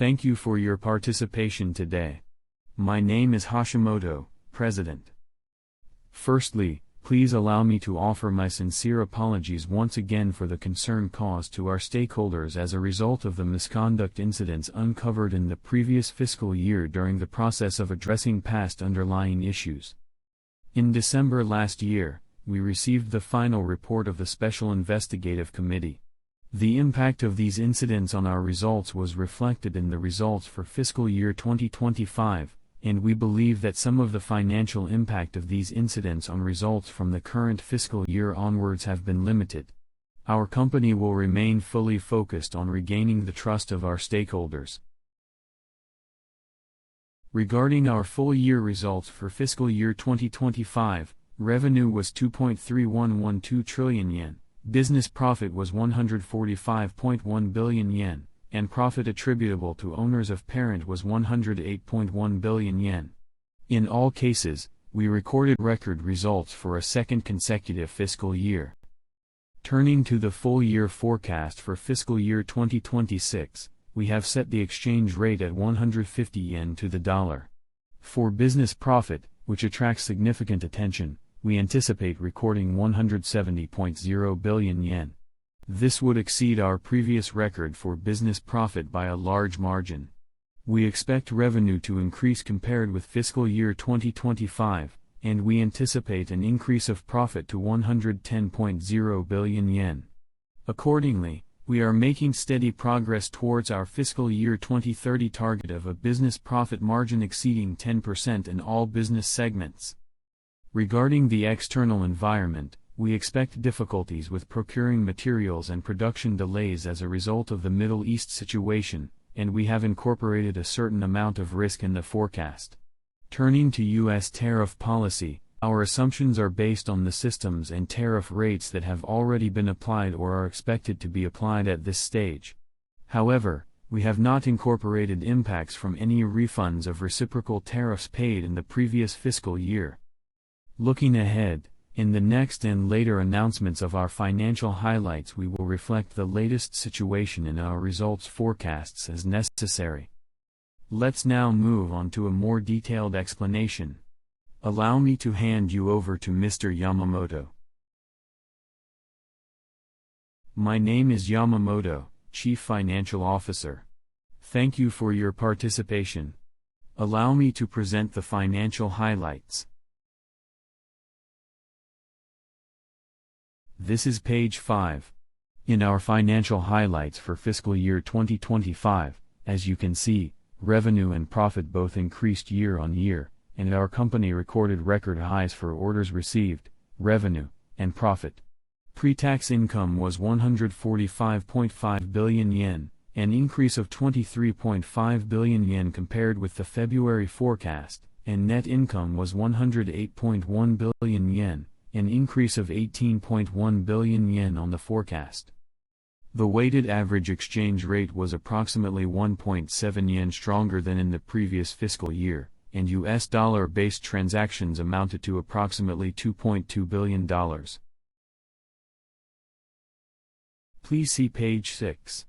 Thank you for your participation today. My name is Hashimoto, President. Firstly, please allow me to offer my sincere apologies once again for the concern caused to our stakeholders as a result of the misconduct incidents uncovered in the previous fiscal year during the process of addressing past underlying issues. In December last year, we received the final report of the Special Investigative Committee. The impact of these incidents on our results was reflected in the results for fiscal year 2025, and we believe that some of the financial impact of these incidents on results from the current fiscal year onwards have been limited. Our company will remain fully focused on regaining the trust of our stakeholders. Regarding our full-year results for fiscal year 2025, revenue was 2.3112 trillion yen, business profit was 145.1 billion yen, and profit attributable to owners of parent was 108.1 billion yen. In all cases, we recorded record results for a second consecutive fiscal year. Turning to the full-year forecast for fiscal year 2026, we have set the exchange rate at 150 yen to the dollar. For business profit, which attracts significant attention, we anticipate recording 170.0 billion yen. This would exceed our previous record for business profit by a large margin. We expect revenue to increase compared with fiscal year 2025, and we anticipate an increase of profit to 110.0 billion yen. Accordingly, we are making steady progress towards our fiscal year 2030 target of a business profit margin exceeding 10% in all business segments. Regarding the external environment, we expect difficulties with procuring materials and production delays as a result of the Middle East situation, and we have incorporated a certain amount of risk in the forecast. Turning to U.S. tariff policy, our assumptions are based on the systems and tariff rates that have already been applied or are expected to be applied at this stage. However, we have not incorporated impacts from any refunds of reciprocal tariffs paid in the previous fiscal year. Looking ahead, in the next and later announcements of our financial highlights, we will reflect the latest situation in our results forecasts as necessary. Let's now move on to a more detailed explanation. Allow me to hand you over to Mr. Yamamoto. My name is Yamamoto, Chief Financial Officer. Thank you for your participation. Allow me to present the financial highlights. This is page 5. In our financial highlights for fiscal year 2025, as you can see, revenue and profit both increased year on year, and our company recorded record highs for orders received, revenue, and profit. Pre-tax income was 145.5 billion yen, an increase of 23.5 billion yen compared with the February forecast, and net income was 108.1 billion yen, an increase of 18.1 billion yen on the forecast. The weighted average exchange rate was approximately 1.7 yen stronger than in the previous fiscal year, and US dollar-based transactions amounted to approximately $2.2 billion. Please see page 6.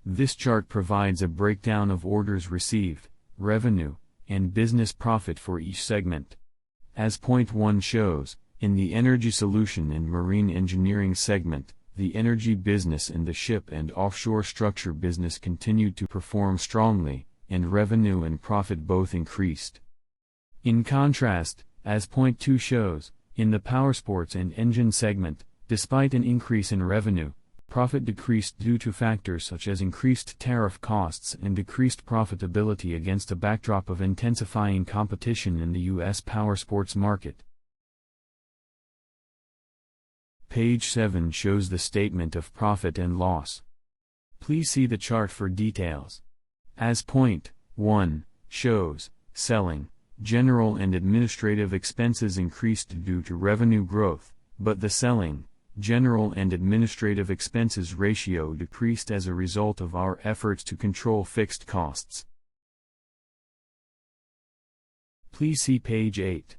This chart provides a breakdown of orders received, revenue, and business profit for each segment. As point 1 shows, in the Energy Solution and Marine Engineering segment, the energy business and the ship and offshore structure business continued to perform strongly, and revenue and profit both increased. In contrast, as point 2 shows, in the Powersports and Engine segment, despite an increase in revenue, profit decreased due to factors such as increased tariff costs and decreased profitability against a backdrop of intensifying competition in the U.S. powersports market. Page 7 shows the statement of profit and loss. Please see the chart for details. As point 1 shows, selling, general and administrative expenses increased due to revenue growth, but the selling, general and administrative expenses ratio decreased as a result of our efforts to control fixed costs. Please see page 8.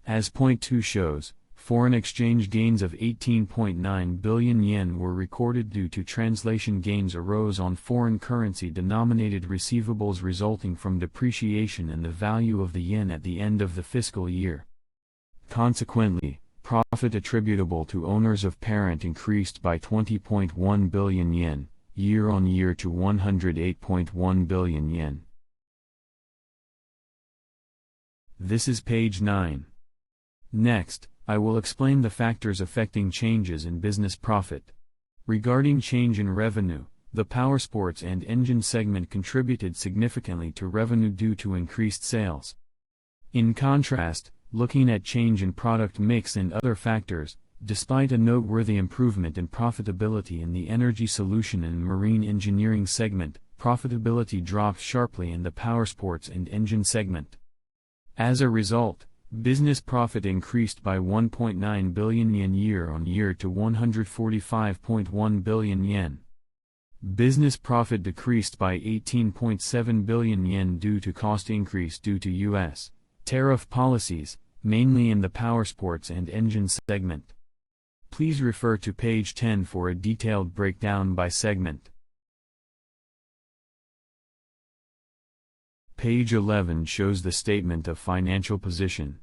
As point 2 shows, Foreign exchange gains of 18.9 billion yen were recorded due to translation gains arose on foreign currency-denominated receivables resulting from depreciation in the value of the yen at the end of the fiscal year. Consequently, profit attributable to owners of parent increased by 20.1 billion yen, year-on-year to 108.1 billion yen. This is page 9. Next, I will explain the factors affecting changes in business profit. Regarding change in revenue, the Powersports and Engine segment contributed significantly to revenue due to increased sales. In contrast, looking at change in product mix and other factors, despite a noteworthy improvement in profitability in the Energy Solution and Marine Engineering segment, profitability dropped sharply in the Powersports and Engine segment. As a result, business profit increased by 1.9 billion yen year-on-year to 145.1 billion yen. Business profit decreased by 18.7 billion yen due to cost increase due to U.S. tariff policies, mainly in the Powersports and Engine segment. Please refer to page 10 for a detailed breakdown by segment. Page 11 shows the statement of financial position.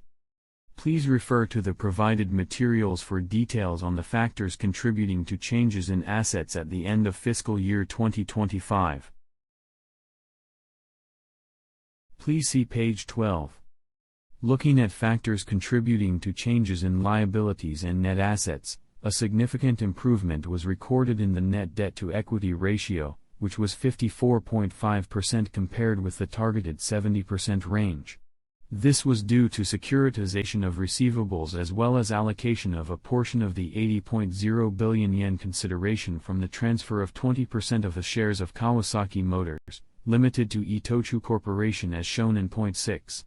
Please refer to the provided materials for details on the factors contributing to changes in assets at the end of fiscal year 2025. Please see page 12. Looking at factors contributing to changes in liabilities and net assets, a significant improvement was recorded in the net debt-to-equity ratio, which was 54.5% compared with the targeted 70% range. This was due to securitization of receivables as well as allocation of a portion of the 80.0 billion yen consideration from the transfer of 20% of the shares of Kawasaki Motors, Limited to Itochu Corporation as shown in point 6.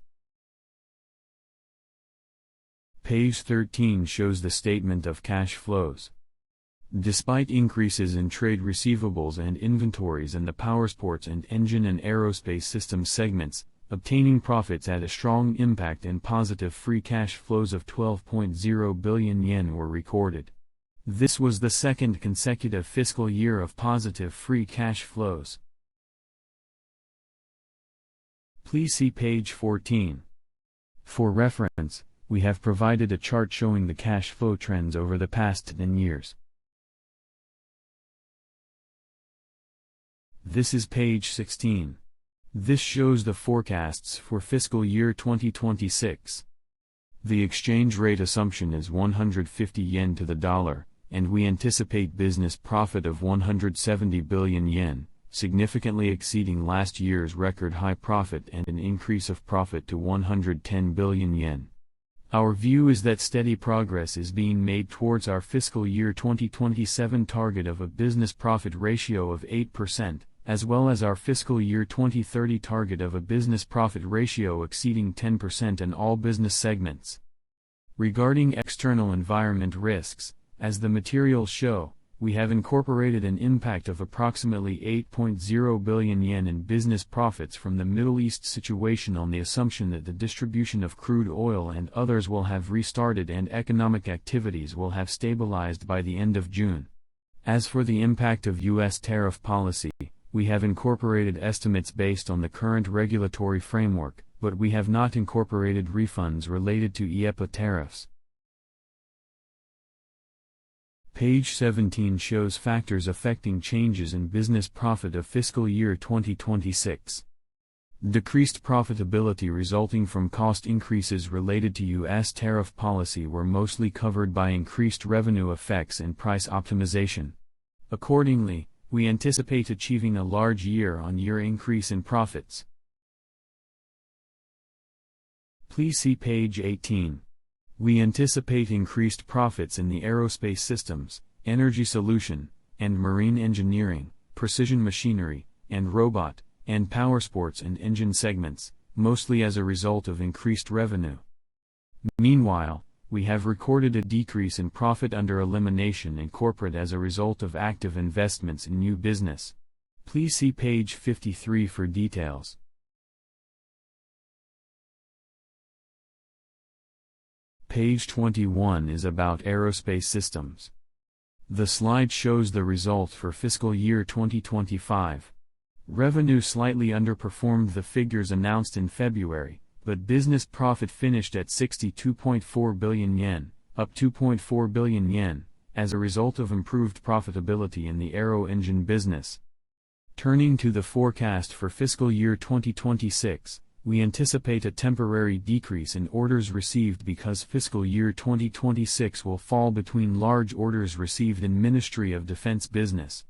Page 13 shows the statement of cash flows. Despite increases in trade receivables and inventories in the Powersports and Engine and Aerospace Systems segments, obtaining profits had a strong impact and positive free cash flows of 12.0 billion yen were recorded. This was the second consecutive fiscal year of positive free cash flows. Please see page 14. For reference, we have provided a chart showing the cash flow trends over the past 10 years. This is page 16. This shows the forecasts for fiscal year 2026. The exchange rate assumption is 150 yen to the dollar, and we anticipate business profit of 170 billion yen, significantly exceeding last year's record high profit and an increase of profit to 110 billion yen. Our view is that steady progress is being made towards our fiscal year 2027 target of a business profit ratio of 8%, as well as our fiscal year 2030 target of a business profit ratio exceeding 10% in all business segments. Regarding external environment risks, as the materials show, we have incorporated an impact of approximately 8.0 billion yen in business profits from the Middle East situation on the assumption that the distribution of crude oil and others will have restarted and economic activities will have stabilized by the end of June. As for the impact of U.S. tariff policy, we have incorporated estimates based on the current regulatory framework, but we have not incorporated refunds related to IEEPA tariffs. Page 17 shows factors affecting changes in business profit of fiscal year 2026. Decreased profitability resulting from cost increases related to U.S. tariff policy were mostly covered by increased revenue effects and price optimization. Accordingly, we anticipate achieving a large year-on-year increase in profits. Please see page 18. We anticipate increased profits in the Aerospace Systems, Energy Solution, and Marine Engineering, Precision Machinery, and Robot, and Powersports and Engine segments, mostly as a result of increased revenue. Meanwhile, we have recorded a decrease in profit under elimination in corporate as a result of active investments in new business. Please see page 53 for details. Page 21 is about aerospace systems. The slide shows the results for fiscal year 2025. Revenue slightly underperformed the figures announced in February, but business profit finished at 62.4 billion yen, up 2.4 billion yen, as a result of improved profitability in the aero engine business. Turning to the forecast for fiscal year 2026, we anticipate a temporary decrease in orders received because fiscal year 2026 will fall between large orders received in Ministry of Defense business.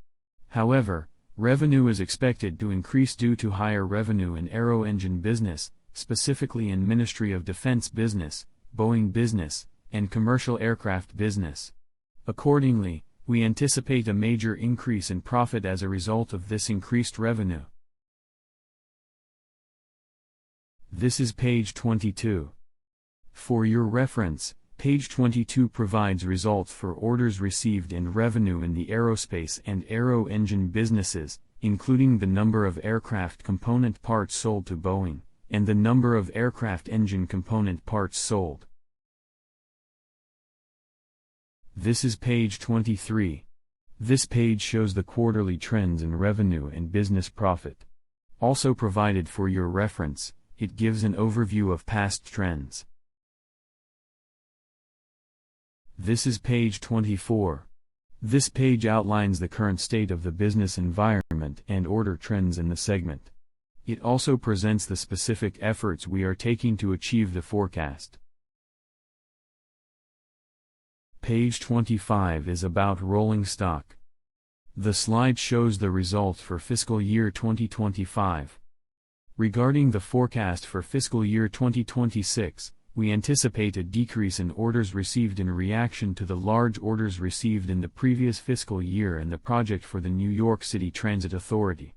However, revenue is expected to increase due to higher revenue in aero engine business, specifically in Ministry of Defense business, Boeing business, and commercial aircraft business. Accordingly, we anticipate a major increase in profit as a result of this increased revenue. This is page 22. For your reference, page 22 provides results for orders received and revenue in the aerospace and aero engine businesses, including the number of aircraft component parts sold to Boeing, and the number of aircraft engine component parts sold. This is page 23. This page shows the quarterly trends in revenue and business profit. Also provided for your reference, it gives an overview of past trends. This is page 24. This page outlines the current state of the business environment and order trends in the segment. It also presents the specific efforts we are taking to achieve the forecast. Page 25 is about rolling stock. The slide shows the results for fiscal year 2025. Regarding the forecast for fiscal year 2026, we anticipate a decrease in orders received in reaction to the large orders received in the previous fiscal year and the project for the New York City Transit Authority.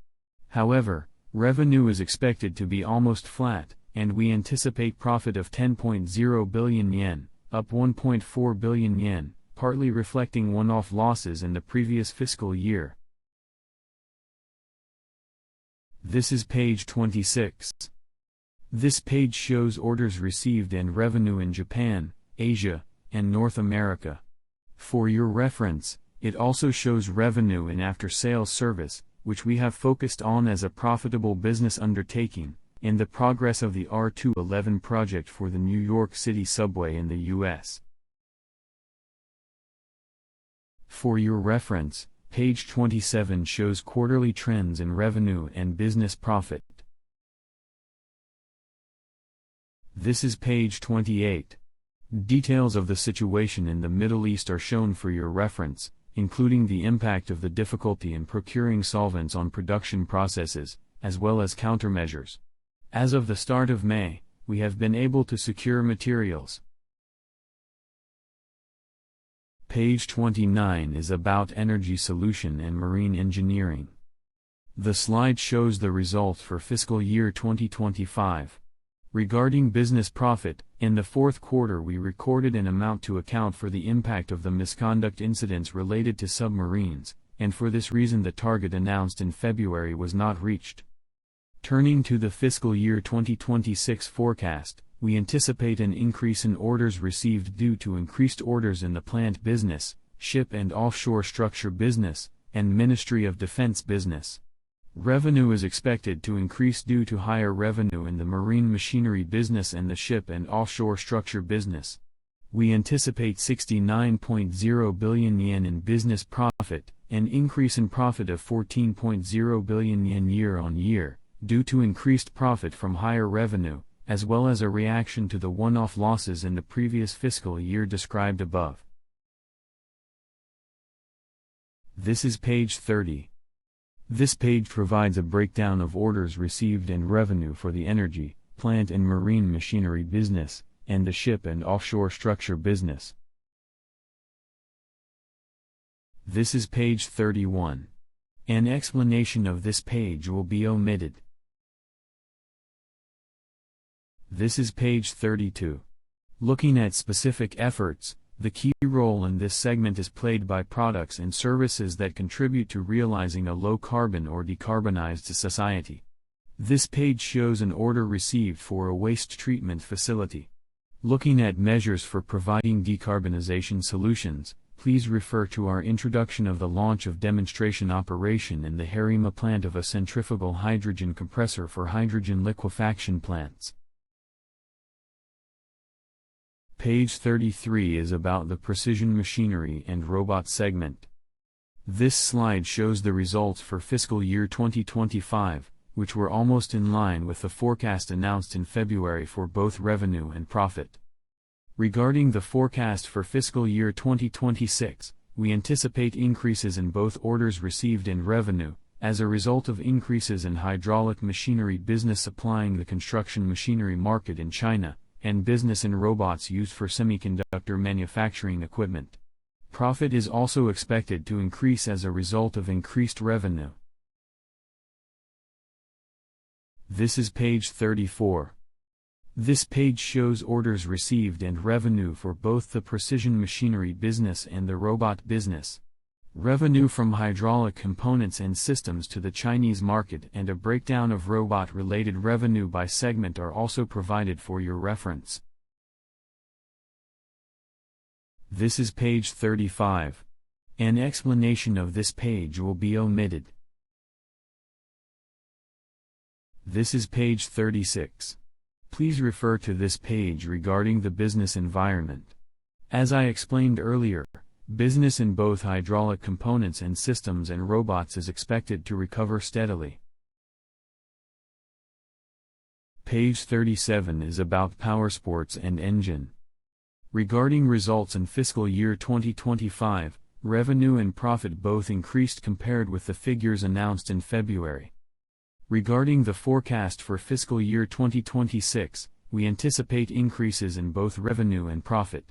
However, revenue is expected to be almost flat, and we anticipate profit of 10.0 billion yen, up 1.4 billion yen, partly reflecting one-off losses in the previous fiscal year. This is page 26. This page shows orders received and revenue in Japan, Asia, and North America. For your reference, it also shows revenue in after-sales service, which we have focused on as a profitable business undertaking, and the progress of the R211 project for the New York City subway in the U.S. For your reference, page 27 shows quarterly trends in revenue and business profit. This is page 28. Details of the situation in the Middle East are shown for your reference, including the impact of the difficulty in procuring solvents on production processes, as well as countermeasures. As of the start of May, we have been able to secure materials. Page 29 is about energy solution and marine engineering. The slide shows the results for fiscal year 2025. Regarding business profit, in the fourth quarter we recorded an amount to account for the impact of the misconduct incidents related to submarines, and for this reason the target announced in February was not reached. Turning to the fiscal year 2026 forecast, we anticipate an increase in orders received due to increased orders in the plant business, ship and offshore structure business, and Ministry of Defense business. Revenue is expected to increase due to higher revenue in the marine machinery business and the ship and offshore structure business. We anticipate 69.0 billion yen in business profit, an increase in profit of 14.0 billion yen year-on-year, due to increased profit from higher revenue, as well as a reaction to the one-off losses in the previous fiscal year described above. This is page 30. This page provides a breakdown of orders received and revenue for the energy, plant and marine machinery business, and the ship and offshore structure business. This is page 31. An explanation of this page will be omitted. This is page 32. Looking at specific efforts, the key role in this segment is played by products and services that contribute to realizing a low-carbon or decarbonized society. This page shows an order received for a waste treatment facility. Looking at measures for providing decarbonization solutions, please refer to our introduction of the launch of demonstration operation in the Harima plant of a centrifugal hydrogen compressor for hydrogen liquefaction plants. Page 33 is about the precision machinery and robot segment. This slide shows the results for fiscal year 2025, which were almost in line with the forecast announced in February for both revenue and profit. Regarding the forecast for fiscal year 2026, we anticipate increases in both orders received and revenue, as a result of increases in hydraulic machinery business supplying the construction machinery market in China, and business in robots used for semiconductor manufacturing equipment. Profit is also expected to increase as a result of increased revenue. This is page 34. This page shows orders received and revenue for both the precision machinery business and the robot business. Revenue from hydraulic components and systems to the Chinese market and a breakdown of robot-related revenue by segment are also provided for your reference. This is page 35. An explanation of this page will be omitted. This is page 36. Please refer to this page regarding the business environment. As I explained earlier, business in both hydraulic components and systems and robots is expected to recover steadily. Page 37 is about powersports and engine. Regarding results in fiscal year 2025, revenue and profit both increased compared with the figures announced in February. Regarding the forecast for fiscal year 2026, we anticipate increases in both revenue and profit.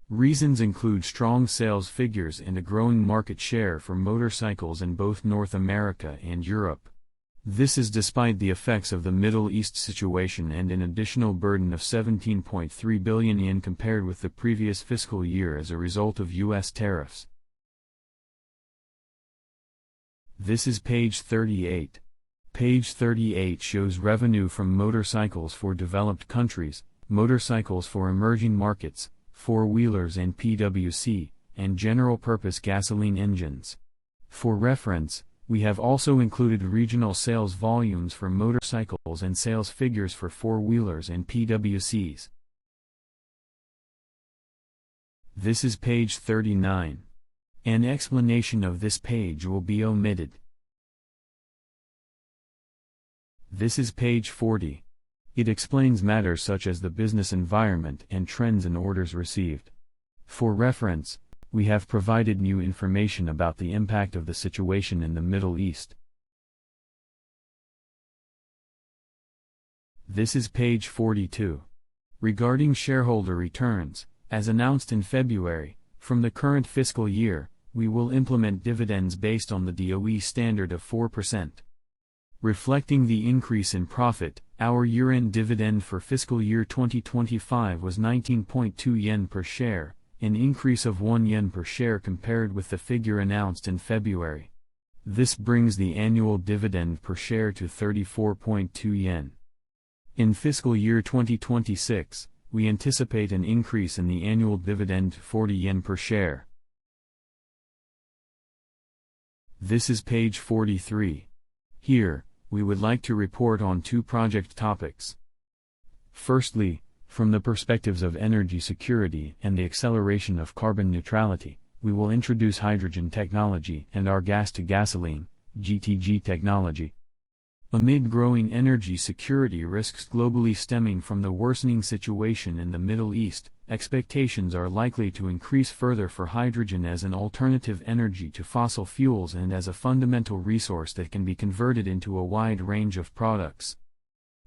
Reasons include strong sales figures and a growing market share for motorcycles in both North America and Europe. This is despite the effects of the Middle East situation and an additional burden of 17.3 billion yen compared with the previous fiscal year as a result of U.S. tariffs. This is page 38. Page 38 shows revenue from motorcycles for developed countries, motorcycles for emerging markets, four-wheelers and PWC, and general-purpose gasoline engines. For reference, we have also included regional sales volumes for motorcycles and sales figures for four-wheelers and PWCs. This is page 39. An explanation of this page will be omitted. This is page 40. It explains matters such as the business environment and trends in orders received. For reference, we have provided new information about the impact of the situation in the Middle East. This is page 42. Regarding shareholder returns, as announced in February, from the current fiscal year, we will implement dividends based on the DOE standard of 4%. Reflecting the increase in profit, our year-end dividend for fiscal year 2025 was 19.2 yen per share, an increase of 1 yen per share compared with the figure announced in February. This brings the annual dividend per share to 34.2 yen. In fiscal year 2026, we anticipate an increase in the annual dividend to 40 yen per share. This is page 43. Here, we would like to report on two project topics. Firstly, from the perspectives of energy security and the acceleration of carbon neutrality, we will introduce hydrogen technology and our gas-to-gasoline (GTG) technology. Amid growing energy security risks globally stemming from the worsening situation in the Middle East, expectations are likely to increase further for hydrogen as an alternative energy to fossil fuels and as a fundamental resource that can be converted into a wide range of products.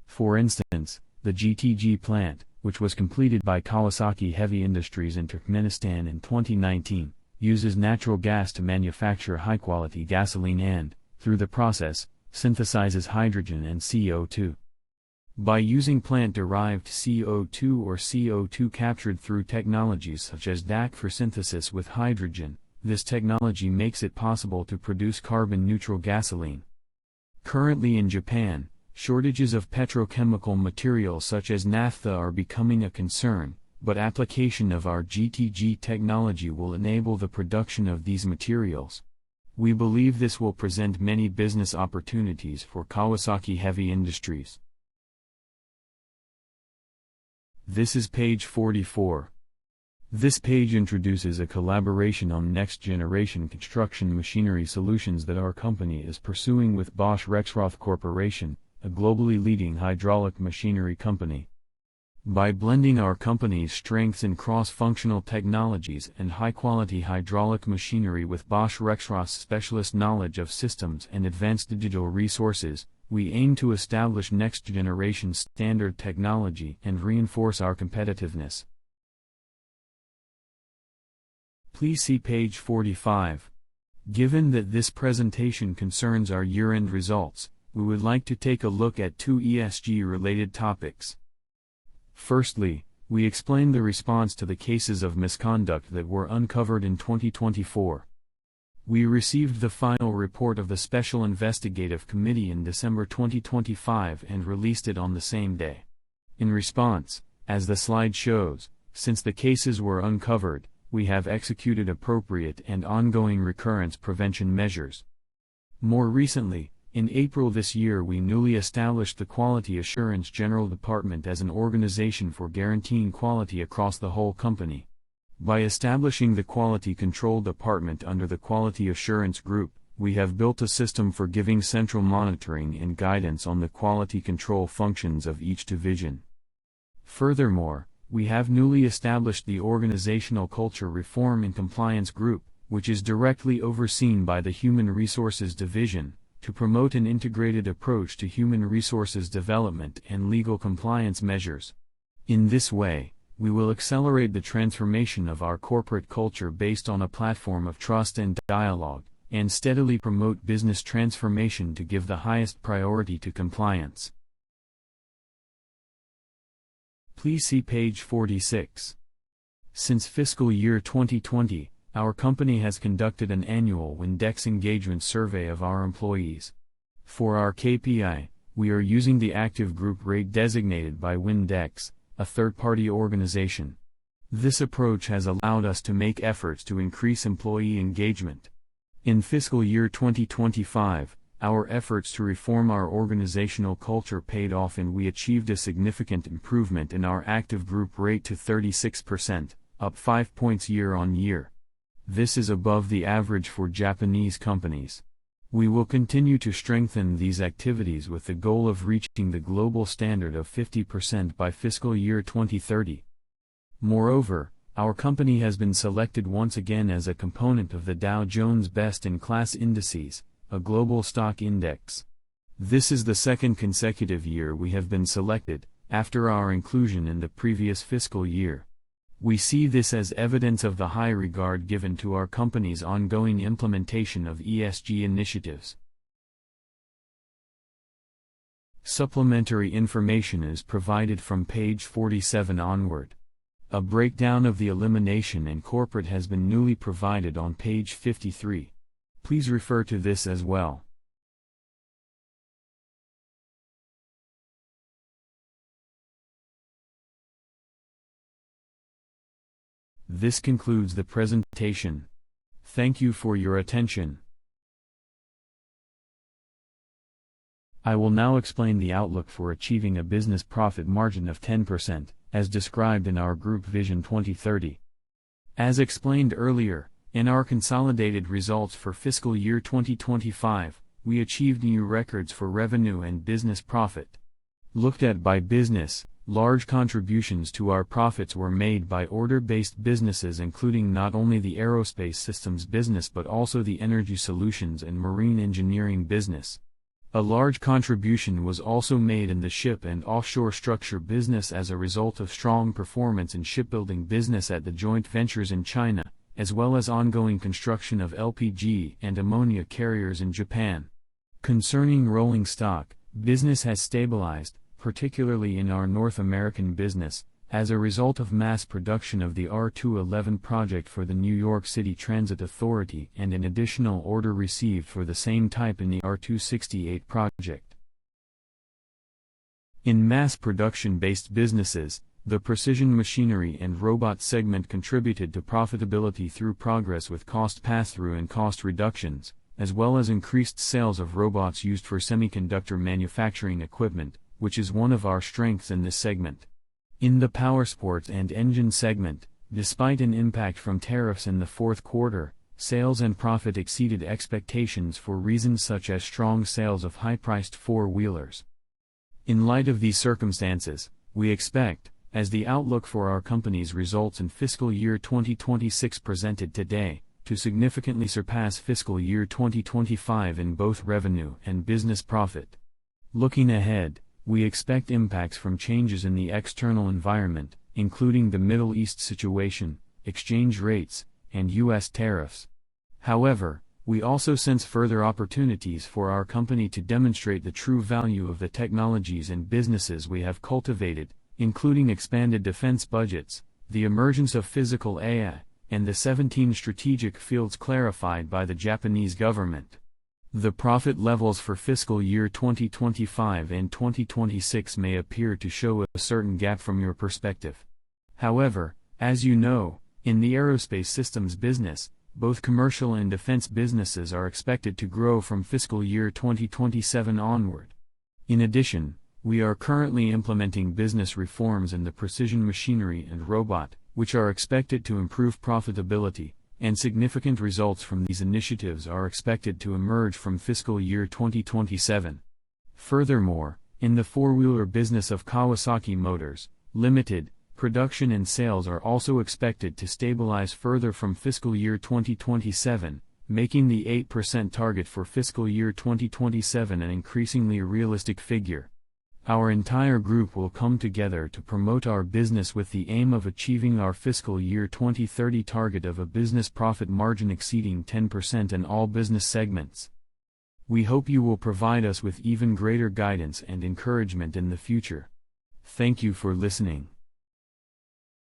For instance, the GTG plant, which was completed by Kawasaki Heavy Industries in Turkmenistan in 2019, uses natural gas to manufacture high-quality gasoline and, through the process, synthesizes hydrogen and CO2. By using plant-derived CO2 or CO2 captured through technologies such as DAC for synthesis with hydrogen, this technology makes it possible to produce carbon-neutral gasoline. Currently in Japan, shortages of petrochemical materials such as naphtha are becoming a concern, but application of our GTG technology will enable the production of these materials. We believe this will present many business opportunities for Kawasaki Heavy Industries. This is page 44. This page introduces a collaboration on next-generation construction machinery solutions that our company is pursuing with Bosch Rexroth Corporation, a globally leading hydraulic machinery company. By blending our company's strengths in cross-functional technologies and high-quality hydraulic machinery with Bosch Rexroth's specialist knowledge of systems and advanced digital resources, we aim to establish next-generation standard technology and reinforce our competitiveness. Please see page 45. Given that this presentation concerns our year-end results, we would like to take a look at two ESG-related topics. Firstly, we explain the response to the cases of misconduct that were uncovered in 2024. We received the final report of the Special Investigative Committee in December 2025 and released it on the same day. In response, as the slide shows, since the cases were uncovered, we have executed appropriate and ongoing recurrence prevention measures. More recently, in April this year, we newly established the Quality Assurance General Department as an organization for guaranteeing quality across the whole company. By establishing the Quality Control Department under the Quality Assurance Group, we have built a system for giving central monitoring and guidance on the quality control functions of each division. Furthermore, we have newly established the Organizational Culture Reform and Compliance Group, which is directly overseen by the Human Resources Division, to promote an integrated approach to human resources development and legal compliance measures. In this way, we will accelerate the transformation of our corporate culture based on a platform of trust and dialogue, and steadily promote business transformation to give the highest priority to compliance. Please see page 46. Since fiscal year 2020, our company has conducted an annual Windex engagement survey of our employees. For our KPI, we are using the active group rate designated by Windex, a third-party organization. This approach has allowed us to make efforts to increase employee engagement. In fiscal year 2025, our efforts to reform our organizational culture paid off and we achieved a significant improvement in our active group rate to 36%, up 5 points year on year. This is above the average for Japanese companies. We will continue to strengthen these activities with the goal of reaching the global standard of 50% by fiscal year 2030. Moreover, our company has been selected once again as a component of the Dow Jones Best-in-Class Indices, a global stock index. This is the second consecutive year we have been selected, after our inclusion in the previous fiscal year. We see this as evidence of the high regard given to our company's ongoing implementation of ESG initiatives. Supplementary information is provided from page 47 onward. A breakdown of the elimination and corporate has been newly provided on page 53. Please refer to this as well. This concludes the presentation. Thank you for your attention. I will now explain the outlook for achieving a business profit margin of 10%, as described in our Group Vision 2030. As explained earlier, in our consolidated results for fiscal year 2025, we achieved new records for revenue and business profit. Looked at by business, large contributions to our profits were made by order-based businesses, including not only the aerospace systems business but also the energy solutions and marine engineering business. A large contribution was also made in the ship and offshore structure business as a result of strong performance in shipbuilding business at the joint ventures in China, as well as ongoing construction of LPG and ammonia carriers in Japan. Concerning rolling stock, business has stabilized, particularly in our North American business, as a result of mass production of the R211 project for the New York City Transit Authority and an additional order received for the same type in the R268 project. In mass production-based businesses, The Precision Machinery and Robot segment contributed to profitability through progress with cost pass-through and cost reductions, as well as increased sales of robots used for semiconductor manufacturing equipment, which is one of our strengths in this segment. In the Powersports and Engine segment, despite an impact from tariffs in the fourth quarter, sales and profit exceeded expectations for reasons such as strong sales of high-priced four-wheelers. In light of these circumstances, we expect, as the outlook for our company's results in fiscal year 2026 presented today, to significantly surpass fiscal year 2025 in both revenue and business profit. Looking ahead, we expect impacts from changes in the external environment, including the Middle East situation, exchange rates, and U.S. tariffs. However, we also sense further opportunities for our company to demonstrate the true value of the technologies and businesses we have cultivated, including expanded defense budgets, the emergence of physical AI, and the 17 strategic fields clarified by the Japanese government. The profit levels for fiscal year 2025 and 2026 may appear to show a certain gap from your perspective. However, as you know, in the aerospace systems business, both commercial and defense businesses are expected to grow from fiscal year 2027 onward. In addition, we are currently implementing business reforms in the Precision Machinery and Robot, which are expected to improve profitability, and significant results from these initiatives are expected to emerge from fiscal year 2027. Furthermore, in the four-wheeler business of Kawasaki Motors, Limited, production and sales are also expected to stabilize further from fiscal year 2027, making the 8% target for fiscal year 2027 an increasingly realistic figure. Our entire group will come together to promote our business with the aim of achieving our fiscal year 2030 target of a business profit margin exceeding 10% in all business segments. We hope you will provide us with even greater guidance and encouragement in the future. Thank you for listening.